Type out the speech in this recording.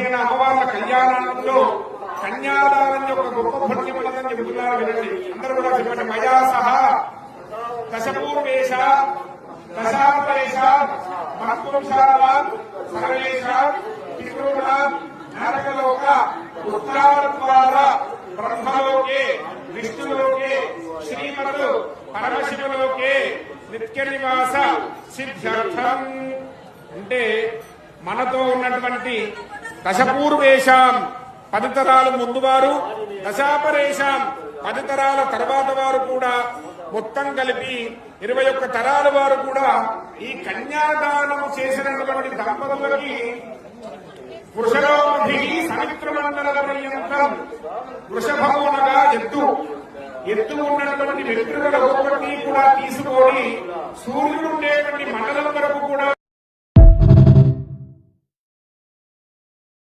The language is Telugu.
15 అమ్మవార్ల కళ్యాణంలో కన్యాదానం యొక్క గొప్ప పుణ్యం ఉన్నదని చెబుతున్నారు. వినండి, అందరూ కూడా చెప్పండి. మయా సహా దశపూర్వేశ దశాపరేశ మహత్వంశారాత్ సర్వేషాత్ పితॄణాం నరకలోక ఉత్తరాద్వార బ్రహ్మలోకే విష్ణులోకే శ్రీమత్ పరమశివలోకే నిత్య నివాస సిద్ధ్యర్థం. అంటే మనతో ఉన్నటువంటి దశపూర్వేషాం 10 తరాలు ముందు వారు, దశాపరేషాం 10 తరాల తర్వాత వారు కూడా మొత్తం కలిపి 21 తరాల వారు కూడా ఈ కన్యాదానము చేసినటువంటి దంపతులకి వృషభోధి సమిత్రమండల పర్యంతం, వృషభమునగా ఎత్తు ఉన్నటువంటి వెలుతురుల ఒక్కొక్కటి కూడా తీసుకొని సూర్యుడు ఉండేటువంటి మండలం వరకు కూడా